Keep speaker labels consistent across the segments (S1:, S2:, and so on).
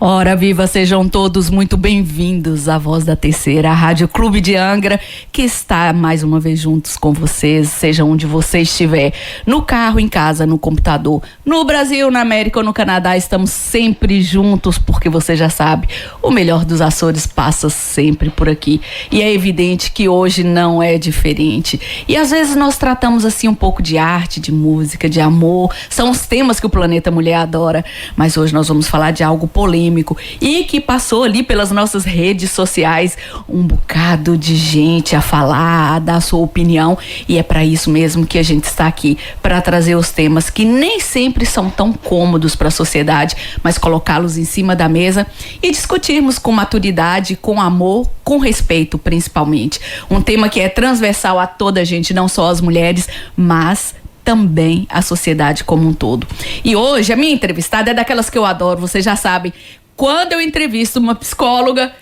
S1: Ora, viva, sejam todos muito bem-vindos à Voz da Terceira, a Rádio Clube de Angra, que está mais uma vez juntos com vocês, seja onde você estiver, no carro, em casa, no computador, no Brasil, na América ou no Canadá, estamos sempre juntos, porque você já sabe, o melhor dos Açores passa sempre por aqui. E é evidente que hoje não é diferente. E às vezes nós tratamos assim um pouco de arte, de música, de amor, são os temas que o Planeta Mulher adora, mas hoje nós vamos falar de algo polêmico e que passou ali pelas nossas redes sociais um bocado de gente a falar, a dar a sua opinião, e é para isso mesmo que a gente está aqui, para trazer os temas que nem sempre são tão cômodos para a sociedade, mas colocá-los em cima da mesa e discutirmos com maturidade, com amor, com respeito principalmente. Um tema que é transversal a toda a gente, não só as mulheres, mas também a sociedade como um todo. E hoje a minha entrevistada é daquelas que eu adoro, vocês já sabem. Quando eu entrevisto uma psicóloga,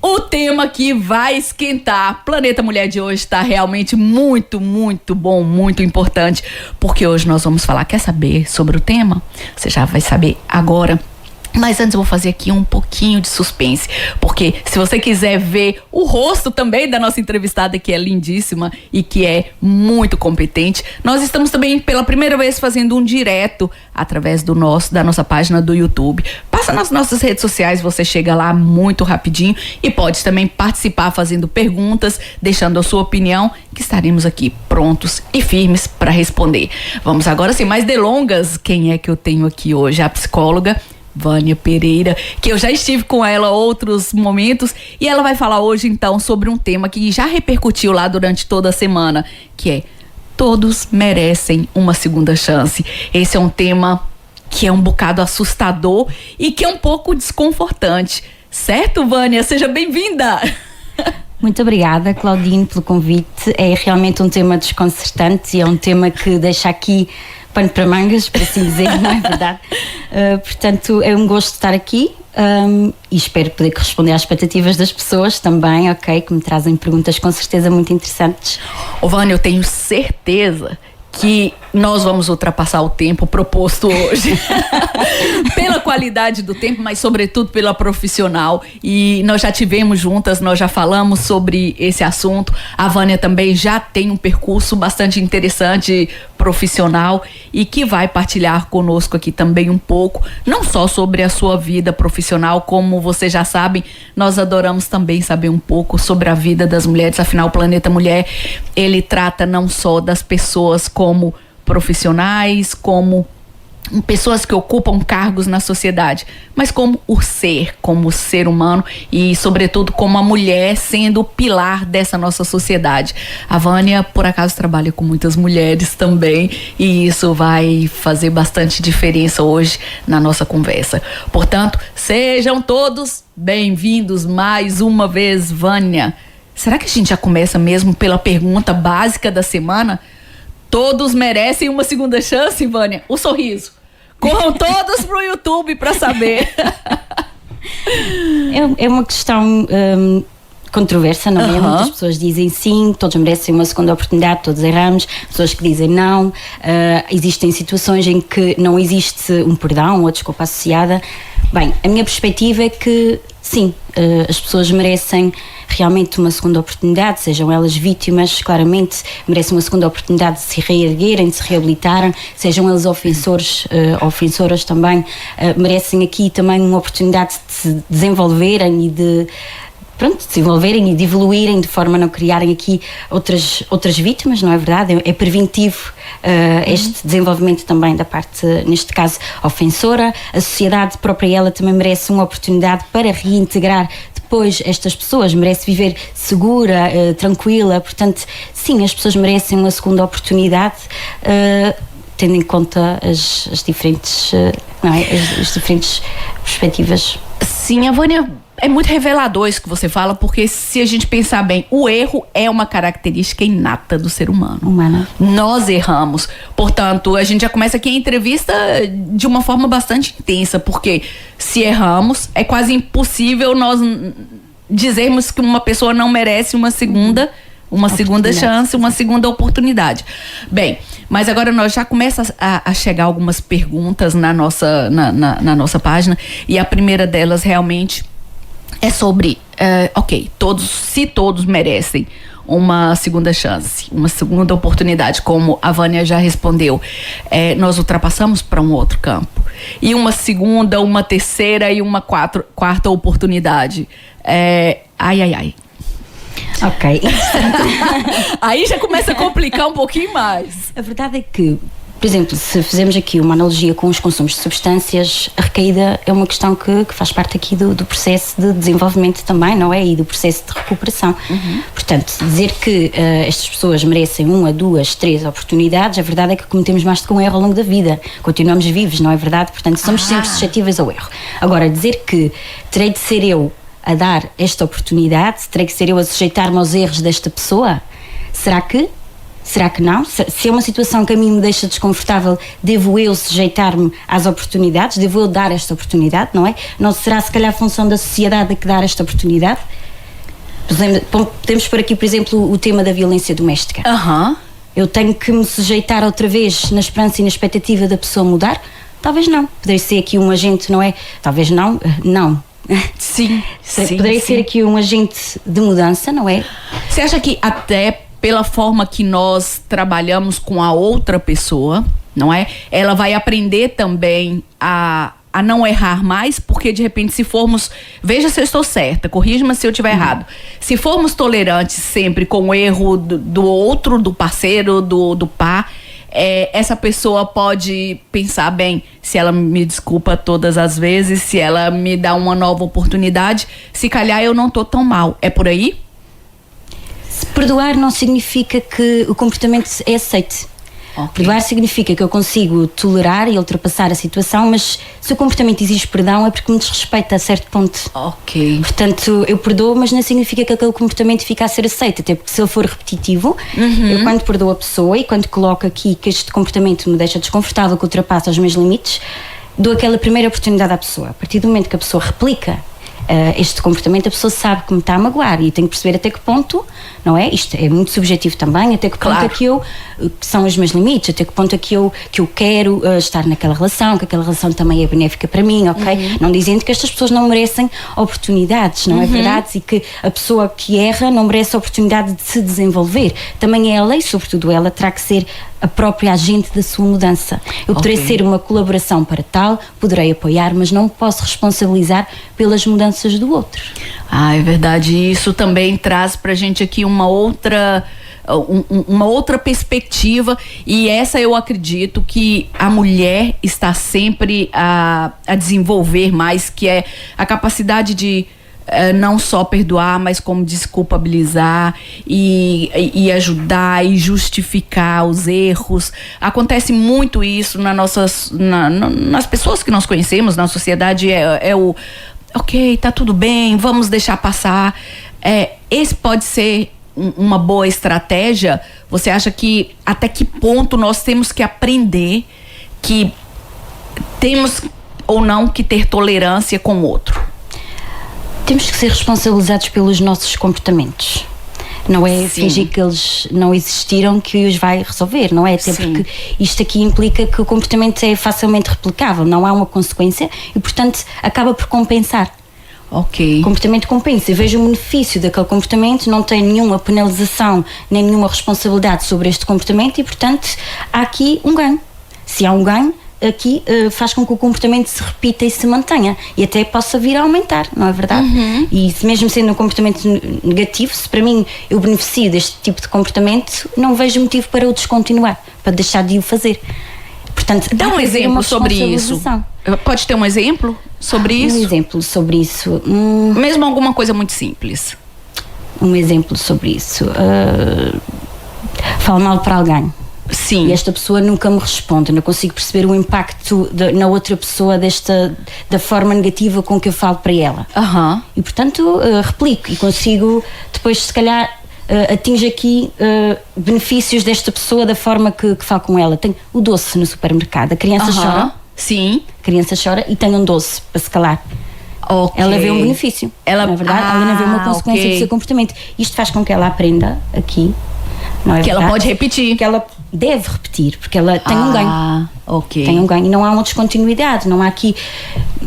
S1: o tema que vai esquentar. Planeta Mulher de hoje está realmente muito, muito bom, muito importante, porque hoje nós vamos falar. Quer saber sobre o tema? Você já vai saber agora. Mas antes eu vou fazer aqui um pouquinho de suspense, porque se você quiser ver o rosto também da nossa entrevistada, que é lindíssima e que é muito competente, nós estamos também pela primeira vez fazendo um direto através da nossa página do YouTube. Passa nas nossas redes sociais, você chega lá muito rapidinho e pode também participar fazendo perguntas, deixando a sua opinião, que estaremos aqui prontos e firmes para responder. Vamos agora, sem mais delongas, quem é que eu tenho aqui hoje? A psicóloga Vânia Pereira, que eu já estive com ela outros momentos, e ela vai falar hoje então sobre um tema que já repercutiu lá durante toda a semana, que é: todos merecem uma segunda chance. Esse é um tema que é um bocado assustador e que é um pouco desconfortante, certo, Vânia? Seja bem-vinda!
S2: Muito obrigada, Claudine, pelo convite. É realmente um tema desconcertante e é um tema que deixa aqui pano para mangas, por assim dizer, não é verdade? Portanto, é um gosto estar aqui e espero poder corresponder às expectativas das pessoas também, ok? Que me trazem perguntas com certeza muito interessantes.
S1: Ô, Vânia, eu tenho certeza que nós vamos ultrapassar o tempo proposto hoje pela qualidade do tempo, mas sobretudo pela profissional, e nós já tivemos juntas, nós já falamos sobre esse assunto. A Vânia também já tem um percurso bastante interessante profissional e que vai partilhar conosco aqui também um pouco, não só sobre a sua vida profissional, como vocês já sabem, nós adoramos também saber um pouco sobre a vida das mulheres. Afinal, o Planeta Mulher, ele trata não só das pessoas como profissionais, como pessoas que ocupam cargos na sociedade, mas como o ser humano e, sobretudo, como a mulher sendo o pilar dessa nossa sociedade. A Vânia, por acaso, trabalha com muitas mulheres também, e isso vai fazer bastante diferença hoje na nossa conversa. Portanto, sejam todos bem-vindos mais uma vez, Vânia. Será que a gente já começa mesmo pela pergunta básica da semana? Todos merecem uma segunda chance, Vânia? O sorriso. Corram todos pro YouTube para saber.
S2: É uma questão controversa, não é? Muitas pessoas dizem sim, todos merecem uma segunda oportunidade, todos erramos. Pessoas que dizem não. Existem situações em que não existe um perdão ou desculpa associada. Bem, a minha perspectiva é que sim, as pessoas merecem realmente uma segunda oportunidade, sejam elas vítimas, claramente merecem uma segunda oportunidade de se reerguerem, de se reabilitarem, sejam eles ofensores, ofensoras também, merecem aqui também uma oportunidade de se desenvolverem e de desenvolverem e de evoluírem, de forma a não criarem aqui outras vítimas, não é verdade? É preventivo este desenvolvimento também da parte, neste caso, ofensora. A sociedade própria, ela também merece uma oportunidade para reintegrar depois estas pessoas, merece viver segura, tranquila. Portanto, sim, as pessoas merecem uma segunda oportunidade, tendo em conta as diferentes, as diferentes perspectivas.
S1: Sim, a Vânia, é muito revelador isso que você fala, porque se a gente pensar bem, o erro é uma característica inata do ser humano.
S2: Humana.
S1: Nós erramos. Portanto, a gente já começa aqui a entrevista de uma forma bastante intensa, porque se erramos, é quase impossível nós dizermos que uma pessoa não merece uma segunda chance, uma segunda oportunidade. Bem, Mas agora nós já começa a chegar algumas perguntas na nossa página, e a primeira delas realmente é sobre, se todos merecem uma segunda chance, uma segunda oportunidade, como a Vânia já respondeu, nós ultrapassamos para um outro campo. E uma segunda, uma terceira e uma quarta oportunidade. Ai.
S2: Ok.
S1: Aí já começa a complicar um pouquinho mais.
S2: A verdade é que, por exemplo, se fizermos aqui uma analogia com os consumos de substâncias, a recaída é uma questão que faz parte aqui do processo de desenvolvimento também, não é? E do processo de recuperação. Portanto, dizer que estas pessoas merecem 1, 2, 3 oportunidades, a verdade é que cometemos mais do que um erro ao longo da vida. Continuamos vivos, não é verdade? Portanto, somos sempre suscetíveis ao erro. Agora, dizer que terei de ser eu a dar esta oportunidade, terei que ser eu a sujeitar-me aos erros desta pessoa, será que não? Se é uma situação que a mim me deixa desconfortável, devo eu sujeitar-me às oportunidades? Devo eu dar esta oportunidade, não é? Não será se calhar a função da sociedade a que dar esta oportunidade? Podemos pôr aqui, por exemplo, o tema da violência doméstica. Eu tenho que me sujeitar outra vez na esperança e na expectativa da pessoa mudar? Talvez não. Poderia ser aqui um agente, não é? Talvez não.
S1: Sim.
S2: Poderia ser aqui um agente de mudança, não é?
S1: Você acha que até pela forma que nós trabalhamos com a outra pessoa, não é? Ela vai aprender também a não errar mais, porque de repente se formos, veja se eu estou certa, corrija-me se eu estiver errado, se formos tolerantes sempre com o erro do outro, do parceiro, do par, essa pessoa pode pensar, bem, se ela me desculpa todas as vezes, se ela me dá uma nova oportunidade, se calhar eu não estou tão mal. É por aí?
S2: Perdoar não significa que o comportamento é aceite. Perdoar significa que eu consigo tolerar e ultrapassar a situação, mas se o comportamento exige perdão é porque me desrespeita a certo ponto. Portanto, eu perdoo, mas não significa que aquele comportamento fique a ser aceito, até porque se ele for repetitivo, eu quando perdoo a pessoa e quando coloco aqui que este comportamento me deixa desconfortável, que ultrapassa os meus limites, dou aquela primeira oportunidade à pessoa. A partir do momento que a pessoa replica este comportamento, a pessoa sabe que me está a magoar e tem que perceber até que ponto, não é? Isto é muito subjetivo também, até que ponto é que são os meus limites, até que ponto é que eu quero estar naquela relação, que aquela relação também é benéfica para mim, ok? Não dizendo que estas pessoas não merecem oportunidades, não é verdade? E que a pessoa que erra não merece a oportunidade de se desenvolver. Também ela, e sobretudo ela, terá que ser a própria agente da sua mudança. Eu poderei ser uma colaboração para tal, poderei apoiar, mas não me posso responsabilizar pelas mudanças do outro.
S1: É verdade. Isso também traz pra gente aqui uma outra perspectiva, e essa eu acredito que a mulher está sempre a desenvolver mais, que é a capacidade de não só perdoar, mas como desculpabilizar e ajudar e justificar os erros. Acontece muito isso nas pessoas que nós conhecemos, na sociedade, ok, tá tudo bem, vamos deixar passar. Esse pode ser uma boa estratégia? Você acha que até que ponto nós temos que aprender que temos ou não que ter tolerância com o outro?
S2: Temos que ser responsabilizados pelos nossos comportamentos. Não é fingir que eles não existiram que os vai resolver, não é? Até porque isto aqui implica que o comportamento é facilmente replicável, não há uma consequência e, portanto, acaba por compensar. O comportamento compensa. Eu vejo o benefício daquele comportamento, não tem nenhuma penalização nem nenhuma responsabilidade sobre este comportamento e, portanto, há aqui um ganho. Se há um ganho, aqui faz com que o comportamento se repita e se mantenha e até possa vir a aumentar, não é verdade? E se mesmo sendo um comportamento negativo, se para mim eu beneficio deste tipo de comportamento, não vejo motivo para o descontinuar, para deixar de o fazer. Portanto,
S1: dá um exemplo sobre isso. Pode ter um exemplo sobre isso?
S2: Um exemplo sobre isso.
S1: Mesmo alguma coisa muito simples.
S2: Um exemplo sobre isso. Falo mal para alguém.
S1: Sim.
S2: E esta pessoa nunca me responde, não consigo perceber o impacto na outra pessoa da forma negativa com que eu falo para ela. E portanto replico e consigo depois, se calhar, atinge aqui benefícios desta pessoa da forma que falo com ela. Tenho o doce no supermercado, a criança chora.
S1: Sim.
S2: A criança chora e tem um doce para se calar. Ela vê um benefício, não é verdade? Ela não vê uma consequência do seu comportamento. Isto faz com que ela aprenda aqui, não é
S1: que
S2: verdade?
S1: Ela pode repetir.
S2: Que ela deve repetir, porque ela tem um ganho.
S1: Ok.
S2: Tem um ganho e não há uma descontinuidade, não há aqui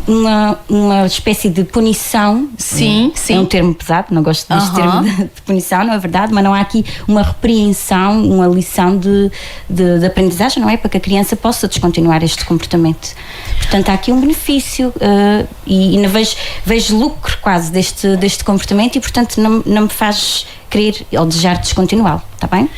S2: uma espécie de punição.
S1: Sim.
S2: É um termo pesado, não gosto deste termo de punição, não é verdade? Mas não há aqui uma repreensão, uma lição de aprendizagem, não é? Para que a criança possa descontinuar este comportamento. Portanto, há aqui um benefício e vejo lucro quase deste comportamento e, portanto, não me faz querer ou desejar descontinuá-lo, está bem?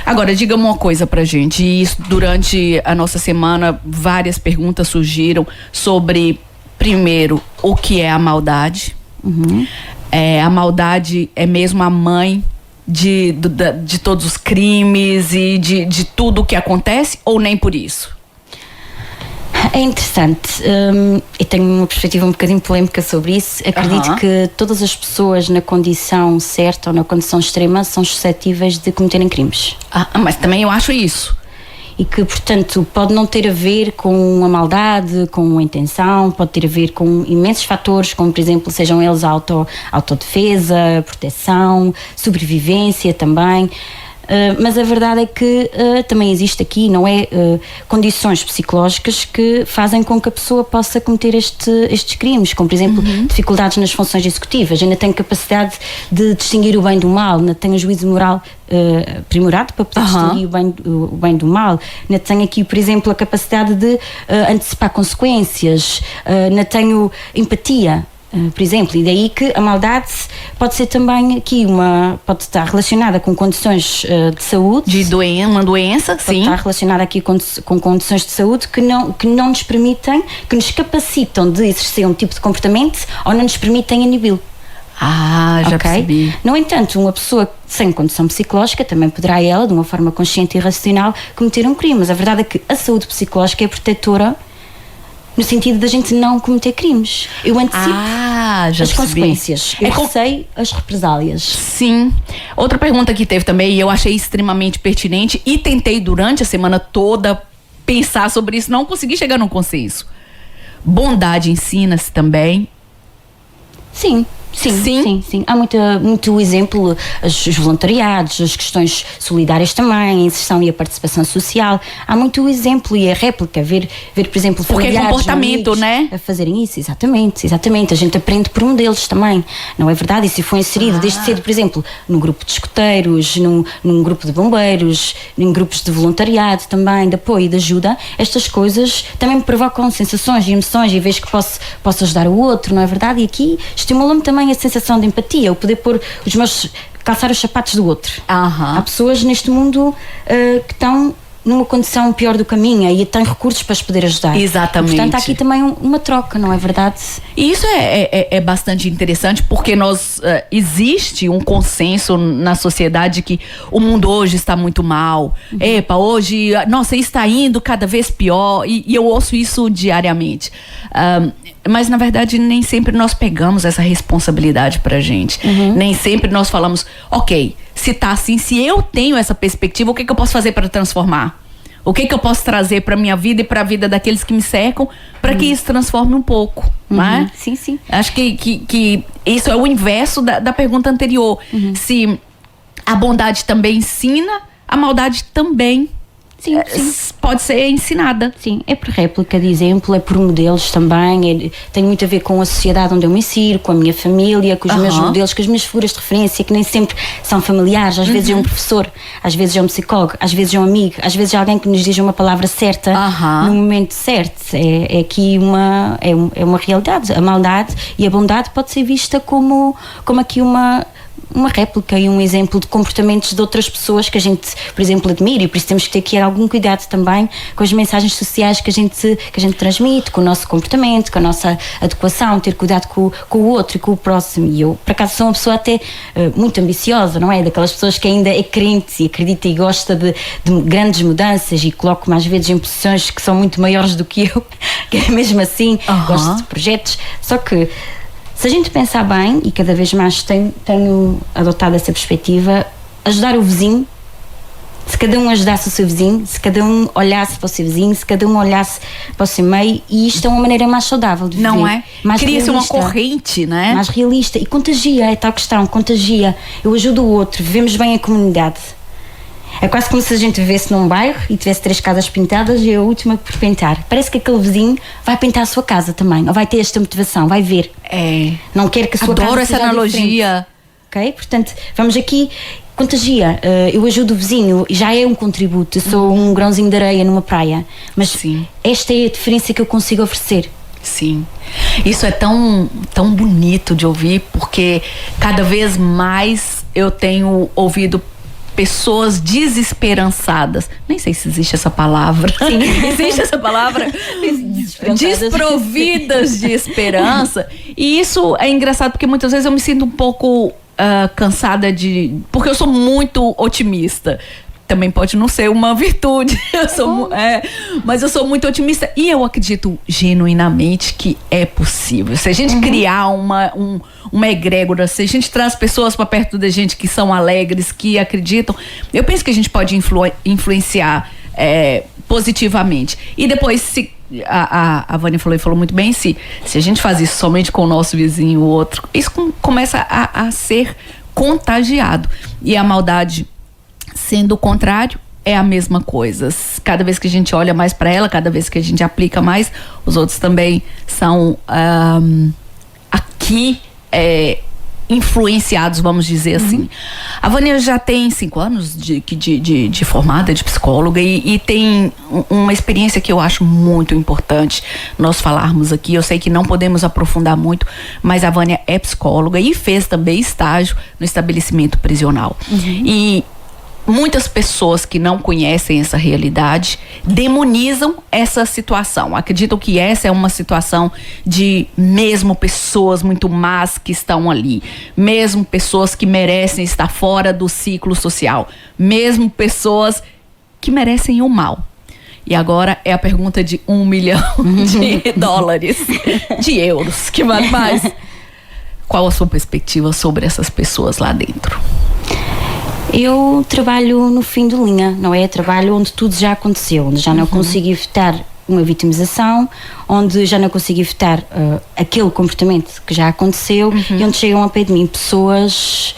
S1: Agora, diga-me uma coisa pra gente, e isso durante a nossa semana várias perguntas surgiram sobre, primeiro, o que é a maldade. A maldade é mesmo a mãe de todos os crimes e de tudo o que acontece, ou nem por isso?
S2: É interessante, eu tenho uma perspectiva um bocadinho polémica sobre isso. Acredito que todas as pessoas na condição certa ou na condição extrema são suscetíveis de cometerem crimes.
S1: Mas também eu acho isso.
S2: E que, portanto, pode não ter a ver com a maldade, com a intenção, pode ter a ver com imensos fatores, como, por exemplo, sejam eles autodefesa, proteção, sobrevivência também. Mas a verdade é que também existe aqui, não é, condições psicológicas que fazem com que a pessoa possa cometer estes crimes, como por exemplo dificuldades nas funções executivas, ainda tem capacidade de distinguir o bem do mal, ainda tem um juízo moral aprimorado para poder distinguir o bem do mal, ainda tem aqui, por exemplo, a capacidade de antecipar consequências, ainda tenho empatia. Por exemplo, e daí que a maldade pode ser também aqui pode estar relacionada com condições de saúde.
S1: Uma doença,
S2: pode
S1: sim.
S2: Estar relacionada aqui com condições de saúde que não nos permitem, que nos capacitam de exercer um tipo de comportamento ou não nos permitem inibi-lo.
S1: Já percebi.
S2: No entanto, uma pessoa sem condição psicológica também poderá ela, de uma forma consciente e racional, cometer um crime. Mas a verdade é que a saúde psicológica é protetora no sentido da gente não cometer crimes. Eu antecipo as consequências. Eu sei as represálias.
S1: Sim. Outra pergunta que teve também, e eu achei extremamente pertinente, e tentei durante a semana toda pensar sobre isso, não consegui chegar num consenso. Bondade ensina-se também?
S2: Sim. Há muito exemplo, os voluntariados, as questões solidárias também, a inserção e a participação social. Há muito exemplo e a réplica, ver por exemplo,
S1: familiares, porque é comportamento, né?
S2: A fazerem isso, exatamente. A gente aprende por um deles também, não é verdade? E se foi inserido desde cedo, por exemplo, num grupo de escoteiros, num grupo de bombeiros, em grupos de voluntariado também, de apoio e de ajuda, estas coisas também me provocam sensações e emoções e vejo que posso ajudar o outro, não é verdade? E aqui estimula-me também a sensação de empatia, o poder pôr calçar os sapatos do outro. Há pessoas neste mundo que estão numa condição pior do que a minha e têm recursos para as poder ajudar.
S1: Exatamente.
S2: Portanto, há aqui também uma troca, não é verdade?
S1: E isso é bastante interessante porque existe um consenso na sociedade que o mundo hoje está muito mal. Hoje, nossa, está indo cada vez pior e eu ouço isso diariamente. Mas, na verdade, nem sempre nós pegamos essa responsabilidade pra gente. Nem sempre nós falamos, ok, se tá assim, se eu tenho essa perspectiva, o que eu posso fazer para transformar? O que eu posso trazer pra minha vida e pra vida daqueles que me cercam para que isso transforme um pouco, não é?
S2: Sim.
S1: Acho que isso é o inverso da pergunta anterior. Se a bondade também ensina, a maldade também pode ser ensinada.
S2: Sim, é por réplica de exemplo, é por modelos também, tem muito a ver com a sociedade onde eu me insiro, com a minha família, com os meus modelos, com as minhas figuras de referência, que nem sempre são familiares. Às vezes é um professor, às vezes é um psicólogo, às vezes é um amigo, às vezes é alguém que nos diz uma palavra certa no momento certo. É aqui uma realidade. A maldade e a bondade pode ser vista como aqui uma réplica e um exemplo de comportamentos de outras pessoas que a gente, por exemplo, admira, e por isso temos que ter aqui algum cuidado também com as mensagens sociais que a gente transmite, com o nosso comportamento, com a nossa adequação, ter cuidado com o outro e com o próximo. E eu, por acaso, sou uma pessoa até muito ambiciosa, não é? Daquelas pessoas que ainda é crente e acredita e gosta de grandes mudanças e coloco-me às vezes em posições que são muito maiores do que eu, que é mesmo assim, gosto de projetos, só que se a gente pensar bem, e cada vez mais tenho adotado essa perspectiva, ajudar o vizinho, se cada um ajudasse o seu vizinho, se cada um olhasse para o seu vizinho, se cada um olhasse para o seu meio, e isto é uma maneira mais saudável de viver.
S1: Não é?
S2: Cria-se
S1: uma corrente, não é?
S2: Mais realista. E contagia, é tal questão, contagia. Eu ajudo o outro, vivemos bem a comunidade. É quase como se a gente vivesse num bairro e tivesse 3 casas pintadas e a última por pintar. Parece que aquele vizinho vai pintar a sua casa também, ou vai ter esta motivação, vai ver. Não quer que a sua
S1: Adoro
S2: casa
S1: essa
S2: seja
S1: analogia.
S2: Ok? Portanto, vamos aqui, contagia. Eu ajudo o vizinho, já é um contributo. Eu sou um grãozinho de areia numa praia. Mas
S1: Sim.
S2: esta é a diferença que eu consigo oferecer.
S1: Sim, isso é tão bonito de ouvir, porque cada vez mais eu tenho ouvido pessoas desesperançadas. Nem sei se existe essa palavra.
S2: Sim.
S1: Existe essa palavra? Desprovidas de esperança. E isso é engraçado, porque muitas vezes eu me sinto um pouco cansada porque eu sou muito otimista. Também pode não ser uma virtude, mas eu sou muito otimista e eu acredito genuinamente que é possível. Se a gente criar uma egrégora, se a gente traz pessoas para perto da gente que são alegres, que acreditam, eu penso que a gente pode influenciar positivamente. E depois, se a Vânia falou muito bem, se a gente faz isso somente com o nosso vizinho, o outro, isso começa a ser contagiado. E a maldade, sendo o contrário, é a mesma coisa. Cada vez que a gente olha mais para ela, cada vez que a gente aplica mais, os outros também são influenciados, vamos dizer assim. A Vânia já tem 5 anos de formada, de psicóloga, e tem uma experiência que eu acho muito importante nós falarmos aqui. Eu sei que não podemos aprofundar muito, mas a Vânia é psicóloga e fez também estágio no estabelecimento prisional. E muitas pessoas que não conhecem essa realidade demonizam essa situação. Acreditam que essa é uma situação de mesmo pessoas muito más que estão ali, mesmo pessoas que merecem estar fora do ciclo social, mesmo pessoas que merecem o mal. E agora é a pergunta de $1 milhão de dólares, de euros, que vale mais. Qual a sua perspectiva sobre essas pessoas lá dentro?
S2: Eu trabalho no fim de linha, não é? Trabalho onde tudo já aconteceu, onde já não consigo evitar uma vitimização, onde já não consigo evitar aquele comportamento que já aconteceu e onde chegam ao pé de mim pessoas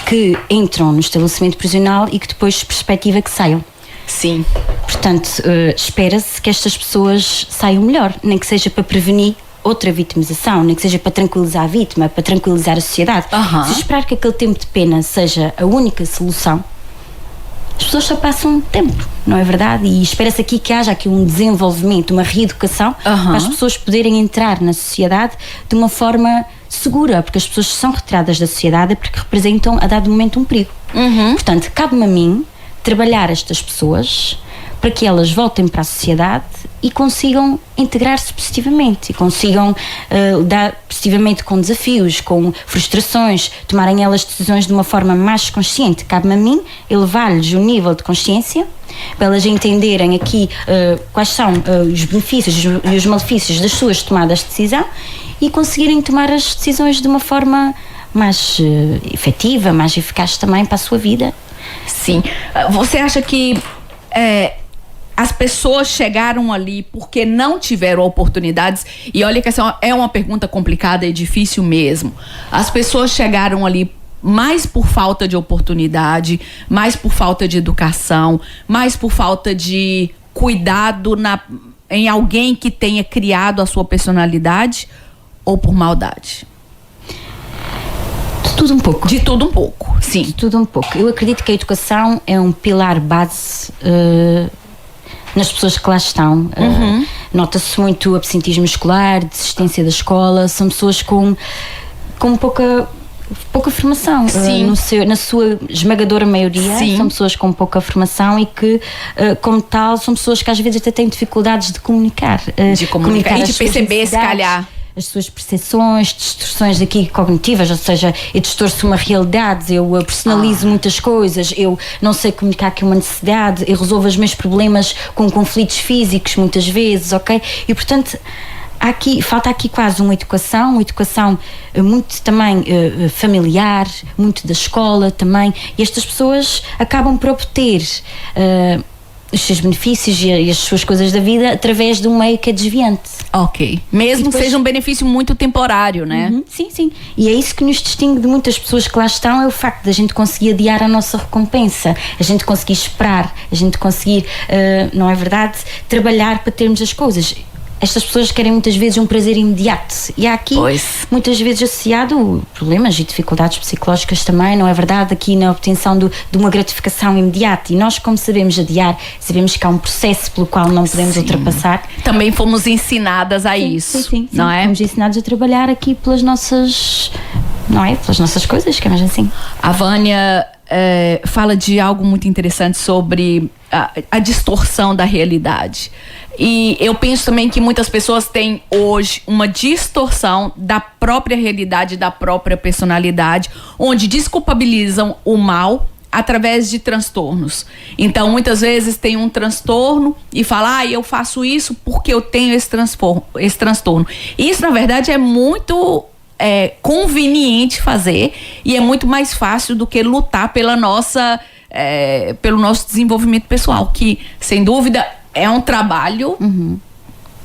S2: que entram no estabelecimento prisional e que depois se perspectiva que saiam.
S1: Sim.
S2: Portanto, espera-se que estas pessoas saiam melhor, nem que seja para prevenir outra vitimização, nem que seja para tranquilizar a vítima, para tranquilizar a sociedade. Se esperar que aquele tempo de pena seja a única solução, as pessoas só passam tempo, não é verdade? E espera-se aqui que haja aqui um desenvolvimento, uma reeducação para as pessoas poderem entrar na sociedade de uma forma segura, porque as pessoas são retiradas da sociedade porque representam a dado momento um perigo. Portanto, cabe-me a mim trabalhar estas pessoas para que elas voltem para a sociedade e consigam integrar-se positivamente e consigam lidar positivamente com desafios, com frustrações, tomarem elas decisões de uma forma mais consciente. Cabe-me a mim elevar-lhes o nível de consciência para elas entenderem aqui quais são os benefícios e os malefícios das suas tomadas de decisão e conseguirem tomar as decisões de uma forma mais efetiva, mais eficaz também para a sua vida.
S1: Sim. Você acha que as pessoas chegaram ali porque não tiveram oportunidades? E olha que essa é uma pergunta complicada e difícil mesmo. As pessoas chegaram ali mais por falta de oportunidade, mais por falta de educação, mais por falta de cuidado em alguém que tenha criado a sua personalidade, ou por maldade?
S2: De tudo um pouco.
S1: De tudo um pouco, sim.
S2: De tudo um pouco. Eu acredito que a educação é um pilar base nas pessoas que lá estão. Nota-se muito o absentismo escolar, desistência da escola. São pessoas com pouca formação.
S1: Sim.
S2: Na sua esmagadora maioria,
S1: sim,
S2: são pessoas com pouca formação e que, como tal, são pessoas que às vezes até têm dificuldades de comunicar.
S1: De comunicar e de perceber, se calhar,
S2: as suas percepções, distorções aqui cognitivas, ou seja, eu distorço uma realidade, eu personalizo muitas coisas, eu não sei comunicar aqui uma necessidade, eu resolvo os meus problemas com conflitos físicos muitas vezes, ok? E portanto falta aqui quase uma educação muito também familiar, muito da escola também, e estas pessoas acabam por obter os seus benefícios e as suas coisas da vida através de um meio que é desviante.
S1: Ok. Mesmo depois, que seja um benefício muito temporário, né?
S2: Sim, sim. E é isso que nos distingue de muitas pessoas que lá estão, é o facto de a gente conseguir adiar a nossa recompensa, a gente conseguir esperar, a gente conseguir, não é verdade, trabalhar para termos as coisas. Estas pessoas querem muitas vezes um prazer imediato e há aqui muitas vezes associado problemas e dificuldades psicológicas também, não é verdade? Aqui na obtenção de uma gratificação imediata, e nós, como sabemos adiar, sabemos que há um processo pelo qual não podemos ultrapassar.
S1: Também fomos ensinadas a isso,
S2: sim,
S1: não é?
S2: Fomos ensinados a trabalhar aqui pelas nossas, não é? Pelas nossas coisas, que é mais assim.
S1: A Vânia fala de algo muito interessante sobre a distorção da realidade. E eu penso também que muitas pessoas têm hoje uma distorção da própria realidade, da própria personalidade, onde desculpabilizam o mal através de transtornos. Então, muitas vezes tem um transtorno e fala, eu faço isso porque eu tenho esse transtorno. Isso, na verdade, é muito conveniente fazer e é muito mais fácil do que lutar pelo nosso desenvolvimento pessoal, que, sem dúvida, é um trabalho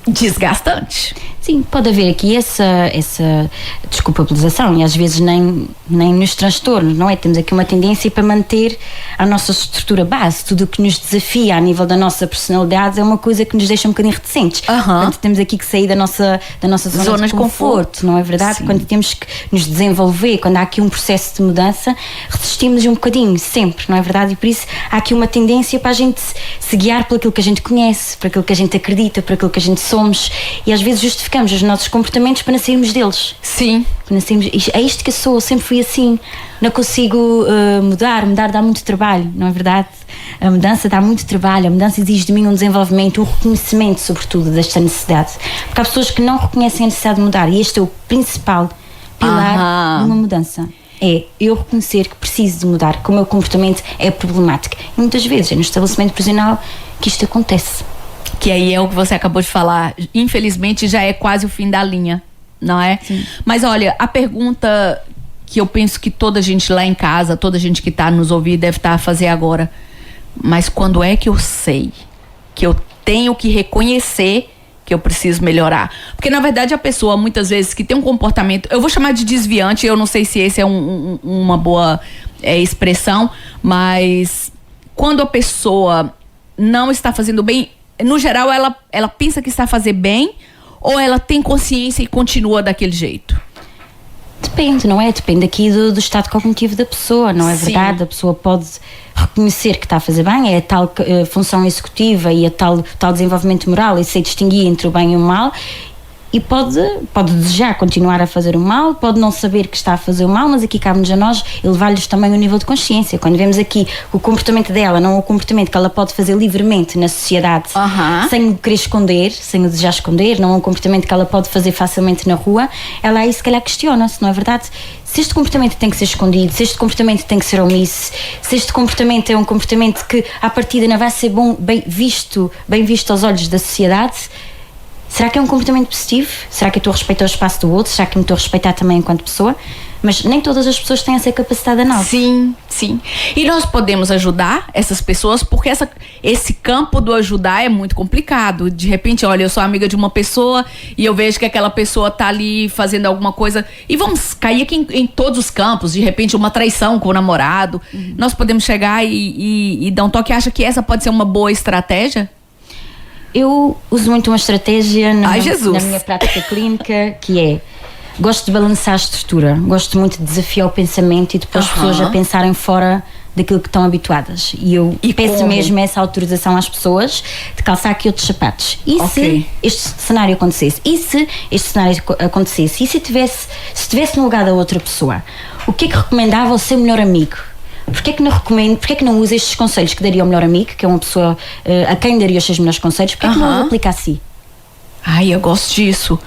S1: desgastante.
S2: Sim, pode haver aqui essa desculpabilização e às vezes nem nos transtornos, não é? Temos aqui uma tendência para manter a nossa estrutura base, tudo o que nos desafia a nível da nossa personalidade é uma coisa que nos deixa um bocadinho reticentes. Portanto, temos aqui que sair da nossa zona de conforto, não é verdade? Sim. Quando temos que nos desenvolver, quando há aqui um processo de mudança, resistimos um bocadinho, sempre, não é verdade? E por isso há aqui uma tendência para a gente se guiar por aquilo que a gente conhece, por aquilo que a gente acredita, por aquilo que a gente somos, e às vezes justificamos os nossos comportamentos para não sairmos deles.
S1: Sim.
S2: É isto que eu sou, sempre fui assim, não consigo mudar dá muito trabalho, não é verdade? A mudança dá muito trabalho, a mudança exige de mim um desenvolvimento, um reconhecimento sobretudo desta necessidade, porque há pessoas que não reconhecem a necessidade de mudar e este é o principal pilar de uma mudança. É eu reconhecer que preciso de mudar, que o meu comportamento é problemático, e muitas vezes é no estabelecimento prisional que isto acontece.
S1: Que aí é o que você acabou de falar, infelizmente já é quase o fim da linha, não é?
S2: Sim.
S1: Mas olha, a pergunta que eu penso que toda a gente lá em casa, toda a gente que está nos ouvindo deve estar a fazer agora, mas quando é que eu sei que eu tenho que reconhecer que eu preciso melhorar? Porque na verdade a pessoa muitas vezes que tem um comportamento, eu vou chamar de desviante, eu não sei se esse é uma boa expressão, mas quando a pessoa não está fazendo bem, no geral, ela pensa que está a fazer bem ou ela tem consciência e continua daquele jeito?
S2: Depende, não é? Depende aqui do estado cognitivo da pessoa, não é verdade? A pessoa pode reconhecer que está a fazer bem, é a tal função executiva e a tal desenvolvimento moral e sei distinguir entre o bem e o mal, e pode desejar continuar a fazer o mal, pode não saber que está a fazer o mal, mas aqui cabe-nos a nós elevar-lhes também o nível de consciência. Quando vemos aqui o comportamento dela, não o comportamento que ela pode fazer livremente na sociedade, sem o querer esconder, sem o desejar esconder, não é um comportamento que ela pode fazer facilmente na rua, ela aí se calhar questiona-se, não é verdade? Se este comportamento tem que ser escondido, se este comportamento tem que ser omisso, se este comportamento é um comportamento que à partida não vai ser bem visto aos olhos da sociedade, será que é um comportamento positivo? Será que eu estou a respeitar o espaço do outro? Será que me estou a respeitar também enquanto pessoa? Mas nem todas as pessoas têm essa capacidade de análise.
S1: Sim, sim. E nós podemos ajudar essas pessoas porque esse campo do ajudar é muito complicado. De repente, olha, eu sou amiga de uma pessoa e eu vejo que aquela pessoa está ali fazendo alguma coisa. E vamos cair aqui em todos os campos. De repente, uma traição com o namorado. Nós podemos chegar e dar um toque. Acha que essa pode ser uma boa estratégia?
S2: Eu uso muito uma estratégia na
S1: Jesus.
S2: minha prática clínica, que é, gosto de balançar a estrutura, gosto muito de desafiar o pensamento e de pôr as pessoas a pensarem fora daquilo que estão habituadas. E eu peço mesmo essa autorização às pessoas de calçar aqui outros sapatos. E se este cenário acontecesse? E se este cenário acontecesse? E se estivesse no lugar da outra pessoa? O que é que recomendava ao seu melhor amigo? Porquê é que não usa estes conselhos que daria ao melhor amigo, que é uma pessoa a quem daria os seus melhores conselhos? Porquê é que não os aplica a si?
S1: Ai, eu gosto disso.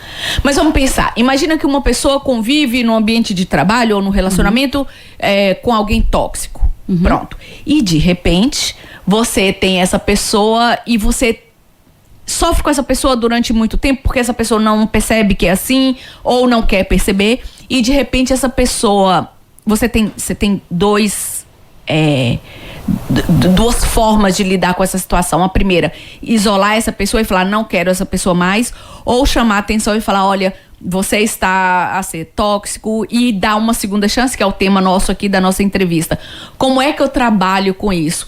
S1: Mas vamos pensar, imagina que uma pessoa convive no ambiente de trabalho ou no relacionamento com alguém tóxico. Pronto. E de repente, você tem essa pessoa e você sofre com essa pessoa durante muito tempo porque essa pessoa não percebe que é assim ou não quer perceber. E de repente essa pessoa, você tem dois duas formas de lidar com essa situação. A primeira, isolar essa pessoa e falar, não quero essa pessoa mais, ou chamar a atenção e falar, olha, você está a ser tóxico, e dar uma segunda chance, que é o tema nosso aqui da nossa entrevista. Como é que eu trabalho com isso?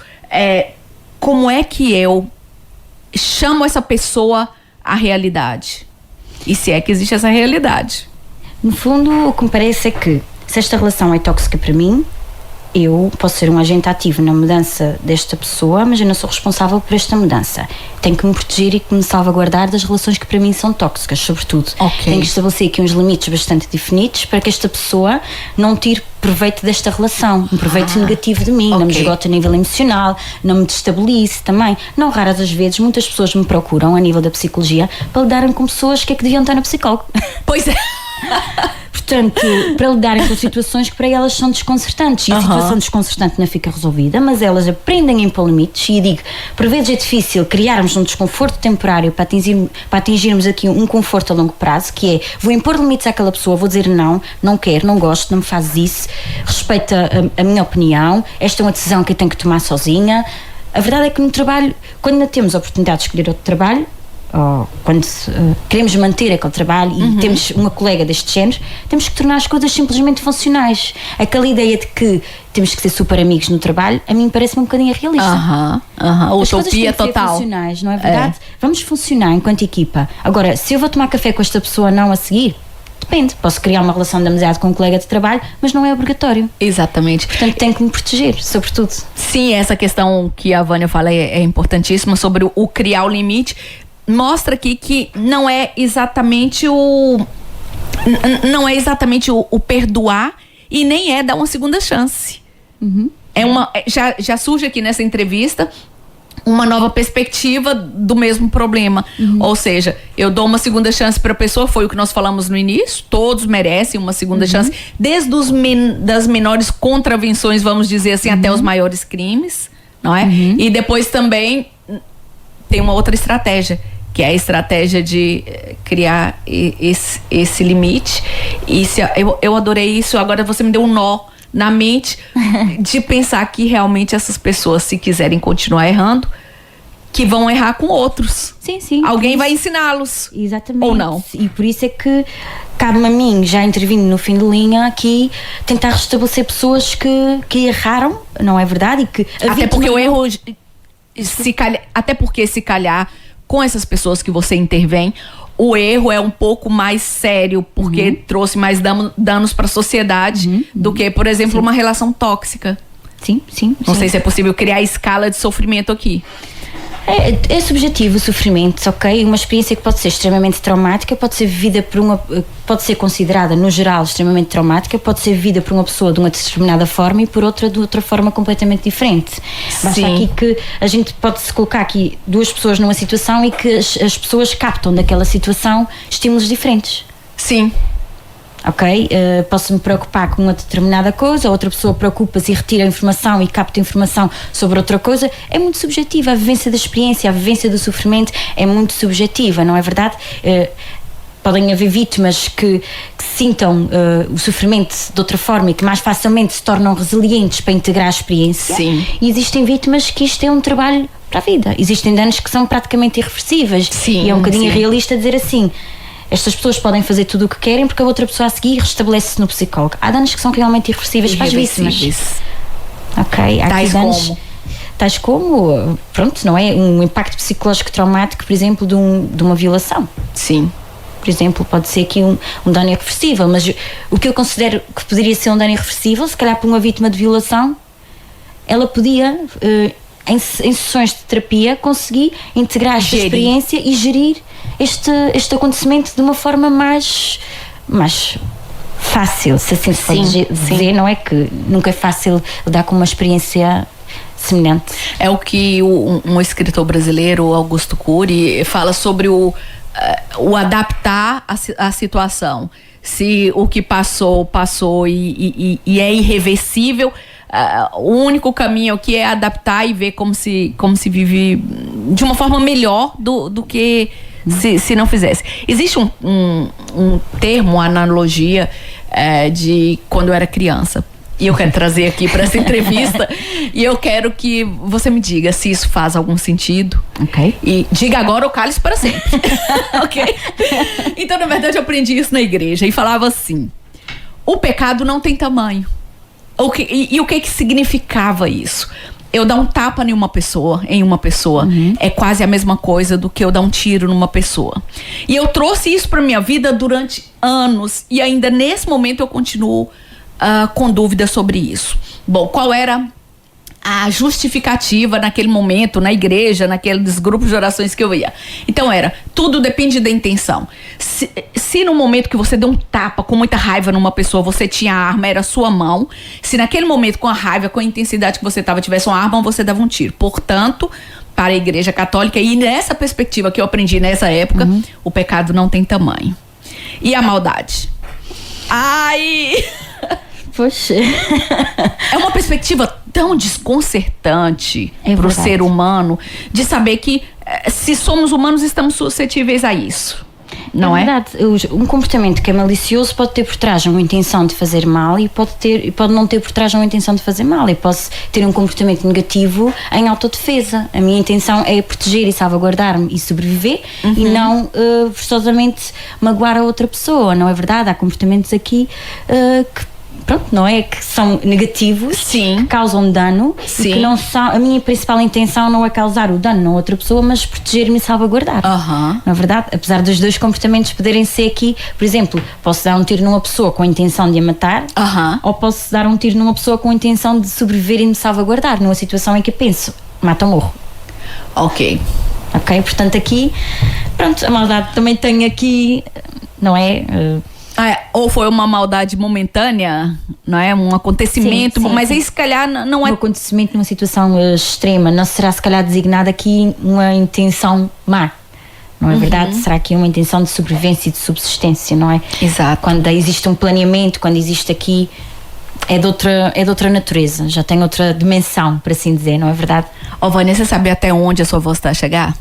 S1: Como é que eu chamo essa pessoa à realidade? E se é que existe essa realidade?
S2: No fundo, o que me parece é que, se esta relação é tóxica para mim, eu posso ser um agente ativo na mudança desta pessoa, mas eu não sou responsável por esta mudança. Tenho que me proteger e que me salvaguardar das relações que para mim são tóxicas, sobretudo. Tenho que estabelecer aqui uns limites bastante definidos para que esta pessoa não tire proveito desta relação, um proveito negativo de mim, não me esgote a nível emocional, não me destabilize também. Não raras as vezes, muitas pessoas me procuram a nível da psicologia para lidarem com pessoas que é que deviam estar no psicólogo.
S1: Pois é.
S2: Portanto, para lidarem com situações que para elas são desconcertantes. E a situação desconcertante não fica resolvida, mas elas aprendem a impor limites. E eu digo, por vezes é difícil criarmos um desconforto temporário para atingirmos aqui um conforto a longo prazo, que é, vou impor limites àquela pessoa, vou dizer não quero, não gosto, não me fazes isso, respeita a minha opinião, esta é uma decisão que eu tenho que tomar sozinha. A verdade é que no trabalho, quando ainda temos a oportunidade de escolher outro trabalho, ou quando queremos manter aquele trabalho e temos uma colega deste género, temos que tornar as coisas simplesmente funcionais. Aquela ideia de que temos que ser super amigos no trabalho, a mim parece-me um bocadinho irrealista.
S1: As utopia total.
S2: Ser funcionais, não é verdade? Vamos funcionar enquanto equipa. Agora, se eu vou tomar café com esta pessoa não a seguir, depende, posso criar uma relação de amizade com um colega de trabalho, mas não é obrigatório.
S1: Exatamente.
S2: Portanto, tenho que me proteger, sobretudo.
S1: Sim, essa questão que a Vânia fala é importantíssima, sobre o criar o limite. Mostra aqui que não é exatamente o perdoar, e nem é dar uma segunda chance. Já surge aqui nessa entrevista uma nova perspectiva do mesmo problema. Ou seja, eu dou uma segunda chance para a pessoa, foi o que nós falamos no início, todos merecem uma segunda chance, desde das menores contravenções, vamos dizer assim, até os maiores crimes, não é? E depois também tem uma outra estratégia, que é a estratégia de criar esse limite. E eu adorei isso. Agora você me deu um nó na mente de pensar que realmente essas pessoas, se quiserem continuar errando, que vão errar com outros.
S2: Sim.
S1: Alguém vai ensiná-los.
S2: Exatamente.
S1: Ou não.
S2: E por isso é que cabe-me a mim, já intervindo no fim de linha, aqui tentar restabelecer pessoas que erraram, não é verdade? E que
S1: até porque o erro, se calhar com essas pessoas que você intervém, o erro é um pouco mais sério, porque trouxe mais danos para a sociedade do que, por exemplo, uma relação tóxica.
S2: Sim.
S1: Não sei se é possível criar escala de sofrimento aqui.
S2: É subjetivo o sofrimento, ok? Uma experiência que pode ser extremamente traumática, pode ser vivida pode ser considerada, no geral, extremamente traumática, pode ser vivida por uma pessoa de uma determinada forma e por outra de outra forma completamente diferente. Basta aqui que a gente pode-se colocar aqui duas pessoas numa situação e que as pessoas captam daquela situação estímulos diferentes.
S1: Sim.
S2: Ok? Posso me preocupar com uma determinada coisa, outra pessoa preocupa-se e retira a informação e capta informação sobre outra coisa. É muito subjetiva. A vivência da experiência, a vivência do sofrimento é muito subjetiva, não é verdade? Podem haver vítimas que sintam o sofrimento de outra forma e que mais facilmente se tornam resilientes para integrar a experiência.
S1: Sim.
S2: E existem vítimas que isto é um trabalho para a vida. Existem danos que são praticamente irreversíveis.
S1: Sim,
S2: e é um bocadinho irrealista dizer assim: estas pessoas podem fazer tudo o que querem porque a outra pessoa a seguir restabelece-se no psicólogo. Há danos que são realmente irreversíveis para as vítimas. Ok, há aqui danos. Tais como, pronto, não é? Um impacto psicológico traumático, por exemplo, de uma violação.
S1: Sim.
S2: Por exemplo, pode ser aqui um dano irreversível, mas o que eu considero que poderia ser um dano irreversível, se calhar para uma vítima de violação, ela podia, em sessões de terapia, conseguir integrar esta experiência e gerir este acontecimento de uma forma mais fácil, se assim se pode dizer, não é? Que nunca é fácil lidar com uma experiência semelhante.
S1: É o que um escritor brasileiro, Augusto Cury, fala sobre o adaptar a situação. Se o que passou e é irreversível, o único caminho aqui é adaptar e ver como se vive de uma forma melhor do que se não fizesse. Existe um termo, uma analogia de quando eu era criança. E eu quero trazer aqui para essa entrevista. E eu quero que você me diga se isso faz algum sentido.
S2: Ok.
S1: E diga agora ou cale-se para sempre. Ok? Então, na verdade, eu aprendi isso na igreja e falava assim: o pecado não tem tamanho. O que significava isso? Eu dar um tapa em uma pessoa, é quase a mesma coisa do que eu dar um tiro numa pessoa. E eu trouxe isso para minha vida durante anos e ainda nesse momento eu continuo com dúvidas sobre isso. Bom, qual era a justificativa naquele momento, na igreja, naqueles grupos de orações que eu ia? Então tudo depende da intenção. Se no momento que você deu um tapa com muita raiva numa pessoa, você tinha a arma, era a sua mão. Se naquele momento, com a raiva, com a intensidade que você estava, tivesse uma arma, você dava um tiro. Portanto, para a igreja católica, e nessa perspectiva que eu aprendi nessa época, o pecado não tem tamanho. E a maldade? Ai...
S2: Poxa.
S1: É uma perspectiva tão desconcertante para o ser humano, de saber que se somos humanos estamos suscetíveis a isso. Não é?
S2: Verdade. Um comportamento que é malicioso pode ter por trás uma intenção de fazer mal e pode não ter por trás uma intenção de fazer mal. Eu posso ter um comportamento negativo em autodefesa. A minha intenção é proteger e salvaguardar-me e sobreviver e não forçosamente magoar a outra pessoa. Não é verdade? Há comportamentos aqui que não é? Que são negativos,
S1: sim,
S2: que causam dano,
S1: sim,
S2: e que não são. A minha principal intenção não é causar o dano na outra pessoa, mas proteger-me e salvaguardar. Não é verdade? Apesar dos dois comportamentos poderem ser aqui, por exemplo, posso dar um tiro numa pessoa com a intenção de a matar, ou posso dar um tiro numa pessoa com a intenção de sobreviver e me salvaguardar, numa situação em que eu penso, mata ou morro.
S1: Ok,
S2: portanto aqui, pronto, a maldade também tem aqui, não é?
S1: Ou foi uma maldade momentânea, não é? Um acontecimento, sim, mas aí se calhar não é...
S2: Um acontecimento numa situação extrema, não será se calhar designada aqui uma intenção má, não é verdade? Será que é uma intenção de sobrevivência e de subsistência, não é?
S1: Exato.
S2: Quando existe um planeamento, quando existe aqui... É de outra natureza, já tem outra dimensão, por assim dizer, não é verdade?
S1: Vânia, você sabe até onde a sua voz está a chegar?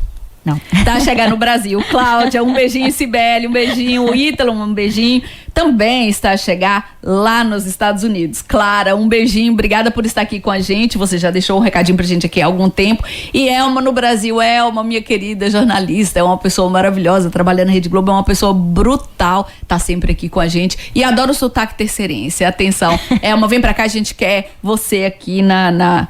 S2: Não.
S1: Tá a chegar no Brasil. Cláudia, um beijinho. Sibeli, um beijinho. Ítalo, um beijinho. Também está a chegar lá nos Estados Unidos. Clara, um beijinho. Obrigada por estar aqui com a gente. Você já deixou um recadinho pra gente aqui há algum tempo. E Elma no Brasil. Elma, minha querida jornalista, é uma pessoa maravilhosa, trabalha na Rede Globo, é uma pessoa brutal, tá sempre aqui com a gente. E adora o sotaque terceirense. Atenção. Elma, vem pra cá, a gente quer você aqui na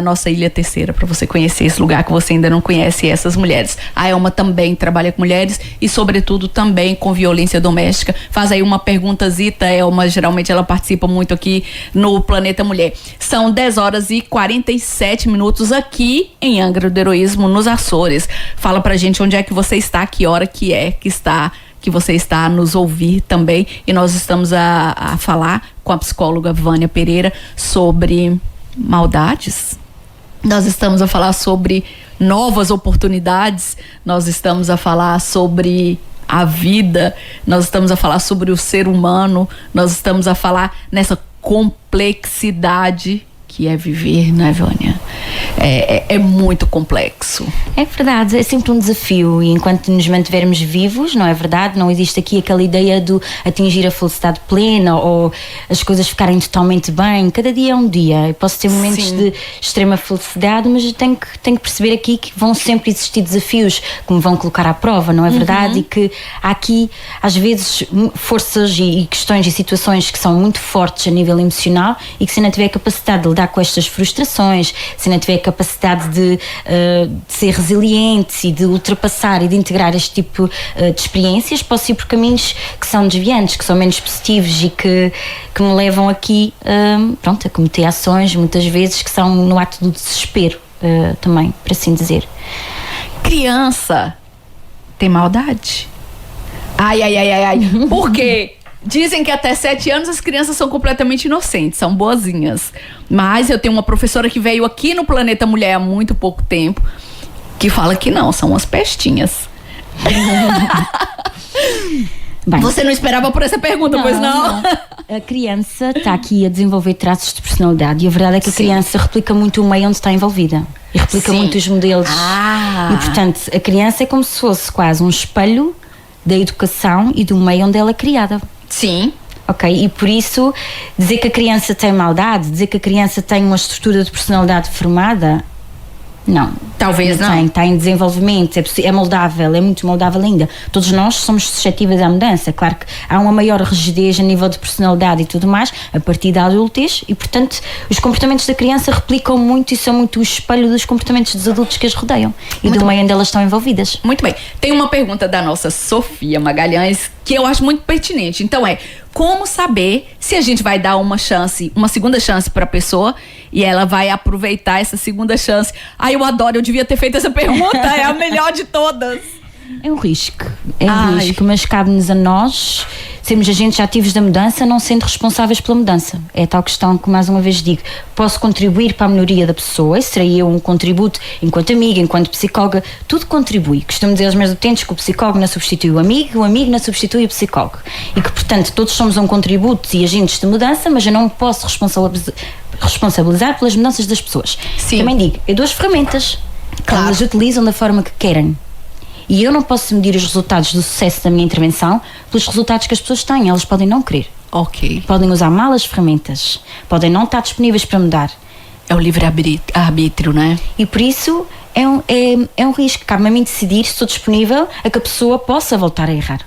S1: nossa Ilha Terceira, para você conhecer esse lugar que você ainda não conhece, essas mulheres. A Elma também trabalha com mulheres e sobretudo também com violência doméstica. Faz aí uma perguntazita, Elma, geralmente ela participa muito aqui no Planeta Mulher. São 10h47 aqui em Angra do Heroísmo, nos Açores. Fala pra gente onde é que você está, que hora que você está a nos ouvir também, e nós estamos a falar com a psicóloga Vânia Pereira sobre maldades. Nós estamos a falar sobre novas oportunidades, nós estamos a falar sobre a vida, nós estamos a falar sobre o ser humano, nós estamos a falar nessa complexidade que é viver, não é, Vânia? É muito complexo.
S2: É verdade, é sempre um desafio, e enquanto nos mantivermos vivos, não é verdade? Não existe aqui aquela ideia de atingir a felicidade plena ou as coisas ficarem totalmente bem. Cada dia é um dia. Eu posso ter momentos de extrema felicidade, mas tenho que perceber aqui que vão sempre existir desafios que me vão colocar à prova, não é verdade? E que há aqui, às vezes, forças e questões e situações que são muito fortes a nível emocional, e que se não tiver capacidade de lidar com estas frustrações, se não tiver capacidade de ser resiliente e de ultrapassar e de integrar este tipo de experiências, posso ir por caminhos que são desviantes, que são menos positivos e que me levam aqui a cometer ações muitas vezes que são no ato do desespero também, por assim dizer.
S1: Criança tem maldade? Ai. Por quê? Dizem que até 7 anos as crianças são completamente inocentes, são boazinhas. Mas eu tenho uma professora que veio aqui no Planeta Mulher há muito pouco tempo, que fala que não, são umas pestinhas.
S2: Bem,
S1: você não esperava por essa pergunta, pois não?
S2: A criança está aqui a desenvolver traços de personalidade, e a verdade é que a criança replica muito o meio onde está envolvida. E replica muito os modelos. E, portanto, a criança é como se fosse quase um espelho da educação e do meio onde ela é criada.
S1: Sim.
S2: ok? E por isso, dizer que a criança tem maldade, dizer que a criança tem uma estrutura de personalidade formada, não.
S1: Talvez não.
S2: Está em desenvolvimento, é moldável, é muito moldável ainda. Todos nós somos suscetíveis à mudança. Claro que há uma maior rigidez a nível de personalidade e tudo mais a partir da adultez e, portanto, os comportamentos da criança replicam muito e são muito o espelho dos comportamentos dos adultos que as rodeiam e do meio onde elas estão envolvidas.
S1: Muito bem. Tem uma pergunta da nossa Sofia Magalhães que eu acho muito pertinente. Então como saber se a gente vai dar uma segunda chance para a pessoa e ela vai aproveitar essa segunda chance? Eu adoro, eu devia ter feito essa pergunta, é a melhor de todas.
S2: É um risco, mas cabe-nos a nós sermos agentes ativos da mudança, não sendo responsáveis pela mudança. É tal questão que, mais uma vez digo, posso contribuir para a melhoria da pessoa, e serei eu um contributo enquanto amiga, enquanto psicóloga, tudo contribui. Costumo dizer aos meus utentes que o psicólogo não substitui o amigo não substitui o psicólogo. E que, portanto, todos somos um contributo e agentes de mudança, mas eu não me posso responsabilizar pelas mudanças das pessoas.
S1: Sim.
S2: Também digo, eu dou as ferramentas,
S1: claro.
S2: Elas utilizam da forma que querem. E eu não posso medir os resultados do sucesso da minha intervenção pelos resultados que as pessoas têm. Elas podem não querer.
S1: Ok.
S2: Podem usar mal as ferramentas. Podem não estar disponíveis para mudar.
S1: É o livre-arbítrio, não é?
S2: E por isso é um risco. Cabe-me a mim decidir se estou disponível a que a pessoa possa voltar a errar.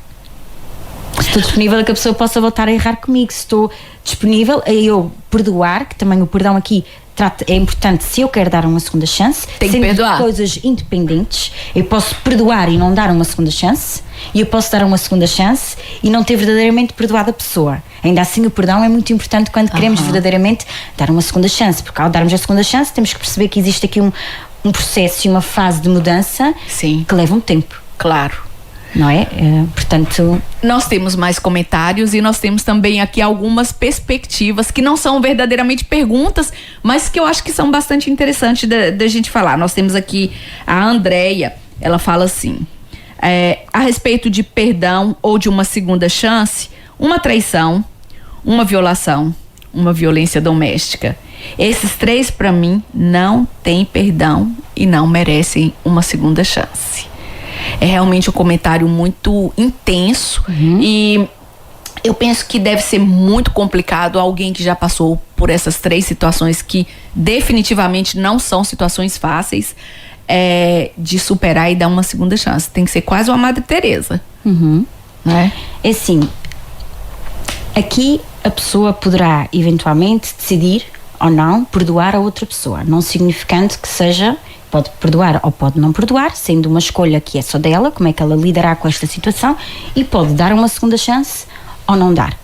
S2: Se estou disponível a que a pessoa possa voltar a errar comigo. Se estou disponível a eu perdoar, que também o perdão aqui é importante. Se eu quero dar uma segunda chance,
S1: tem que perdoar.
S2: Coisas independentes, eu posso perdoar e não dar uma segunda chance, e eu posso dar uma segunda chance e não ter verdadeiramente perdoado a pessoa. Ainda assim, o perdão é muito importante quando queremos verdadeiramente dar uma segunda chance, porque ao darmos a segunda chance temos que perceber que existe aqui um processo e uma fase de mudança.
S1: Sim.
S2: Que leva um tempo.
S1: Claro.
S2: Não é? Portanto...
S1: Nós temos mais comentários e nós temos também aqui algumas perspectivas que não são verdadeiramente perguntas, mas que eu acho que são bastante interessantes da gente falar. Nós temos aqui a Andréia, ela fala assim, a respeito de perdão ou de uma segunda chance, uma traição, uma violação, uma violência doméstica. Esses 3, para mim, não têm perdão e não merecem uma segunda chance. É realmente um comentário muito intenso e eu penso que deve ser muito complicado alguém que já passou por essas 3 situações que definitivamente não são situações fáceis de superar e dar uma segunda chance. Tem que ser quase uma Madre Teresa. Né?
S2: É assim, aqui a pessoa poderá eventualmente decidir ou não perdoar a outra pessoa, não significando que seja... Pode perdoar ou pode não perdoar, sendo uma escolha que é só dela, como é que ela lidará com esta situação, e pode dar uma segunda chance ou não dar.